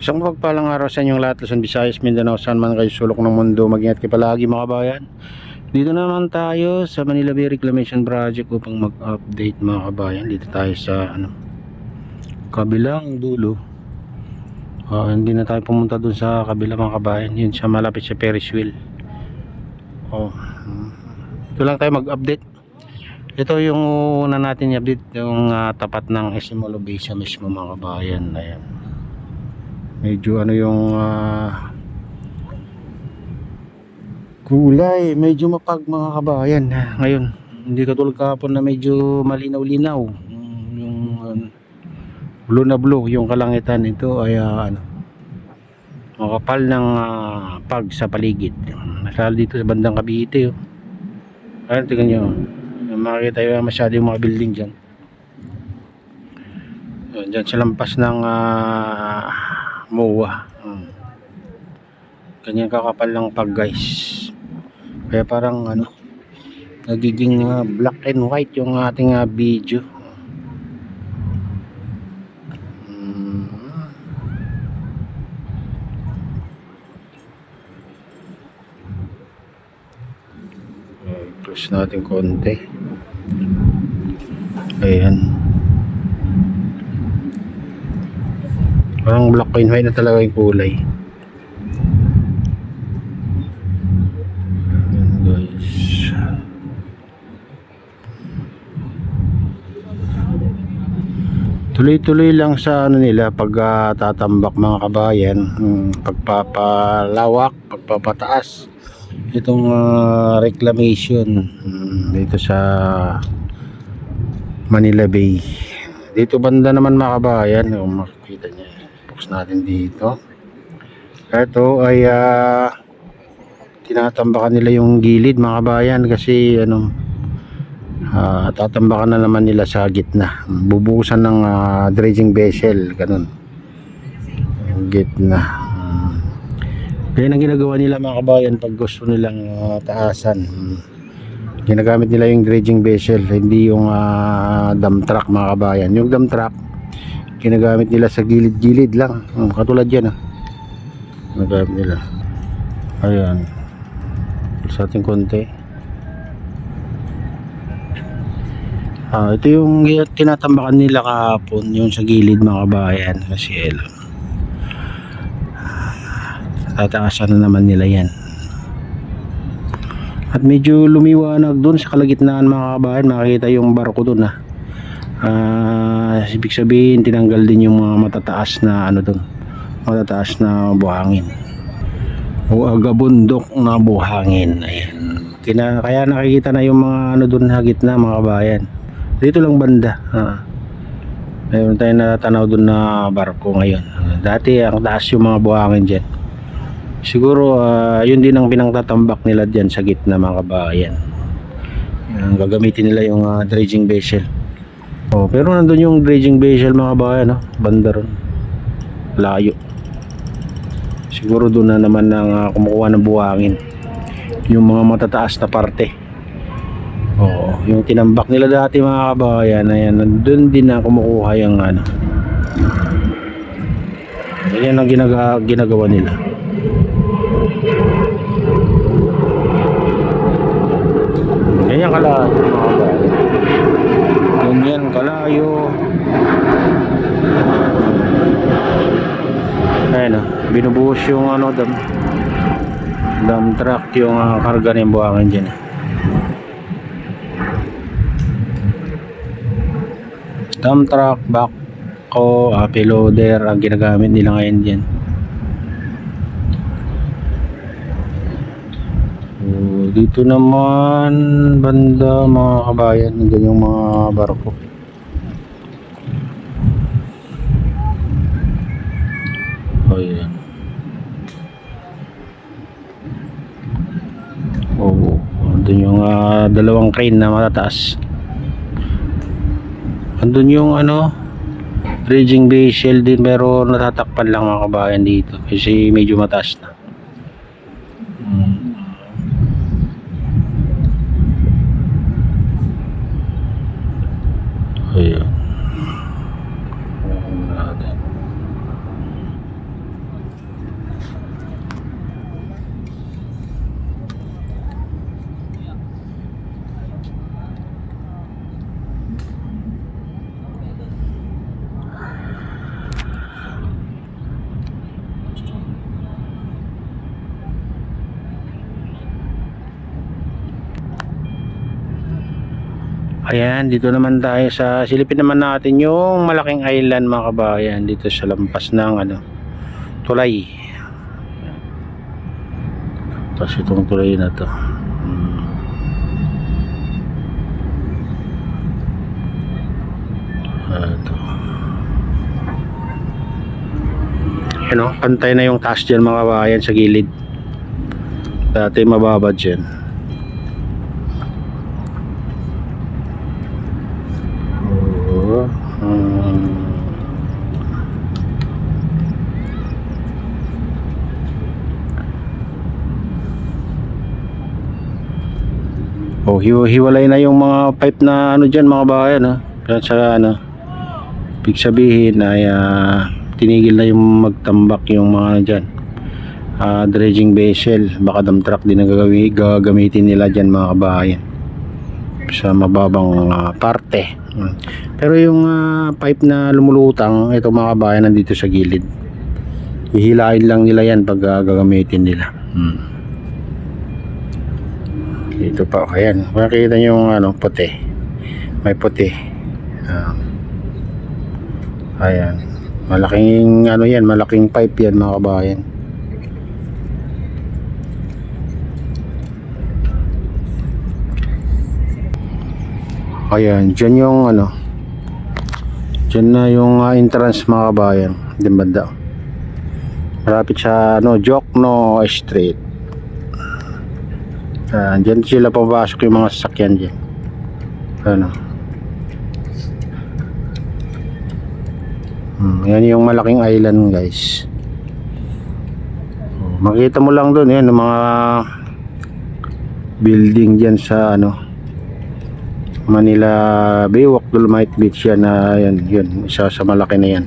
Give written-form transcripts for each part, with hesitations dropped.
Isang mapagpalang araw sa inyong lahat, Luzon, Visayas, Mindanao, saan man kayo sulok ng mundo. Mag-ingat kayo palagi mga kabayan. Dito naman tayo sa Manila Bay Reclamation Project upang mag-update mga kabayan. Dito tayo sa kabilang dulo. Hindi na tayo pumunta dun sa kabila mga kabayan. Yun siya, malapit sa Ferris wheel. Ito lang tayo mag-update. Ito yung una natin i-update, yung tapat ng SM Olobesa mismo mga kabayan. Ayan. Medyo yung kulay, medyo mapag mga kabayan. Ngayon, hindi katulad kahapon na medyo malinaw-linaw. Yung blue na blue, yung kalangitan. Ito ay makapal ng pag sa paligid. Nasal dito sa bandang Cavite. Ayan, tingnan nyo. Makikita yung masyado yung mga building dyan. Dyan sa lampas ng MOA. Ganyan kakapal lang pag guys. Kaya parang nagiging black and white yung ating video. Close natin konti. Ayan. Parang black and white na talaga yung kulay. Ayan guys. Tuloy-tuloy lang sa nila pag tatambak mga kabayan, pagpapalawak, pagpapataas itong reclamation dito sa Manila Bay. Dito banda naman mga kabayan, kung makikita nyo, box natin dito. Ito ay tinatambakan nila yung gilid mga kabayan kasi tatambakan na naman nila sa gitna. Bubuhusan ng dredging vessel, ganun. Gitna. Kaya ang ginagawa nila mga kabayan pag gusto nilang taasan, ginagamit nila yung dredging vessel, hindi yung dump truck mga kabayan. Yung dump truck ginagamit nila sa gilid-gilid lang, katulad yan ginagamit nila. Ayan, sa ating konti. Ito yung tinatambakan nila kahapon, yung sa gilid mga kabayan, kasi tataasan na naman nila yan. At medyo lumiwanag dun sa kalagitnaan mga kabayan, makikita yung barko dun ibig sabihin tinanggal din yung mga matataas na dun, matataas na buhangin o agabundok na buhangin. Ayan. Kaya nakikita na yung mga dun sa gitna mga kabayan. Dito lang banda. Mayroon tayong natanaw dun na barko ngayon. Dati ang taas yung mga buhangin dyan. Siguro yun din ang pinangtatambak nila dyan sa gitna mga kabayan. Gagamitin nila yung dredging vessel. Pero nandun yung dredging vessel mga kabayan, banda ron. Layo. Siguro doon na naman ng kumukuha ng buhangin. Yung mga matataas na parte. Yung tinambak nila dati mga kabayan, ayan, nandun din na kumukuha yung Yan ang ginagawa nila. Ganyan kalayo mga kabayan. Ganyan kalayo. Ayan binubuhos yung dump truck yung karga ng buhangin dyan. Dump truck, backhoe, payloader ang ginagamit nila ngayon dyan. Dito naman banda mga kabayan, ganyan yung mga barko. Ayan. Andun yung dalawang crane na matataas. Andun yung dredging vessel din, pero natatakpan lang mga kabayan dito kasi medyo mataas na. Ayan. Ayan, dito naman tayo sa silipin naman natin yung malaking island mga kabayan dito sa lampas ng tulay. Tapos itong tulay na to. Ito. Yan o, pantay na yung taas dyan mga kabayan sa gilid. Dati mababa dyan. Hiwalay na yung mga pipe na dyan mga bayan Yan sa ibig sabihin ay tinigil na yung magtambak yung mga dyan dredging vessel, baka dump truck din ang gagamitin nila dyan mga kabayan sa mababang parte. Pero yung pipe na lumulutang ito mga kabayan nandito sa gilid, hihilain lang nila yan pag gagamitin nila. Dito pa, ayan, makikita nyo yung puti, may puti. Ayan, malaking yan, malaking pipe yan mga kabayan. Ayan, dyan yung dyan na yung entrance mga kabayan, din banda, malapit sa Jokno Street. Dyan sila papasok yung mga sasakyan dyan. Yan yung malaking island guys. Makita mo lang doon yan yung mga building dyan sa Manila Baywalk Dolomite Beach yan yun, isa sa malaki na yan.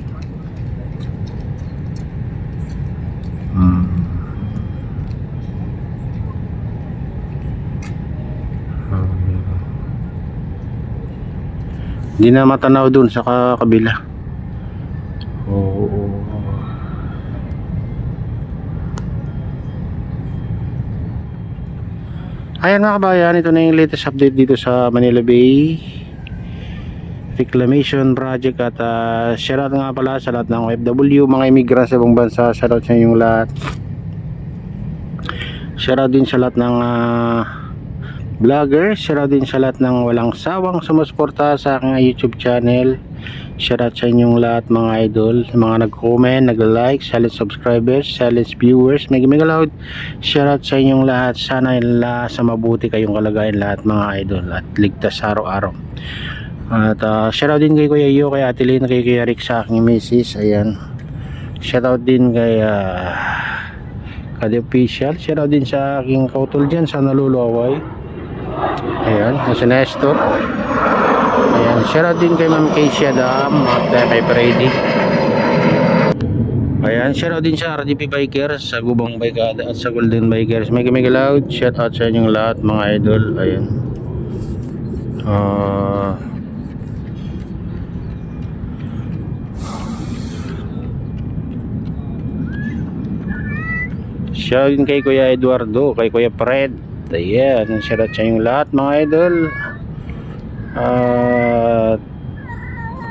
Hindi na matanaw dun sa kabila. Ayan mga kabayan, ito na yung latest update dito sa Manila Bay Reclamation Project. At shoutout nga pala sa lahat ng OFW, mga immigrants sa ibang bansa. Shoutout sa inyong lahat. Shoutout din sa lahat ng vloggers. Shoutout din sa lahat ng walang sawang sumusuporta sa aking YouTube channel. Shoutout sa inyong lahat mga idol, mga nag-comment, nag-like, silent subscribers, silent viewers, mega loud. Shoutout sa inyong lahat. Sana sa mabuti kayong kalagayan lahat mga idol at ligtas araw-araw. At shoutout din kay Kuya Iyo, kay Ate Lynn, kay Kuya Rick sa aking misis. Ayan. Shoutout din kay Kade Official. Shoutout din sa aking kautol dyan sa Naluluaway. Ayan, si Nestor. Ayan, shoutout din kay Ma'am Casey Adam at kay Freddy. Ayan, shoutout din sa RDP Bikers, sa Gubang Bikada at sa Golden Bikers. Mega loud, shoutout sa inyong lahat mga idol. Ayan. Shoutout din kay Kuya Eduardo, kay Kuya Fred. Ayan, shoutout sa inyong lahat mga idol.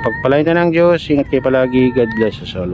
Pagpalain na ng Diyos, ingat kayo palagi. God bless us all.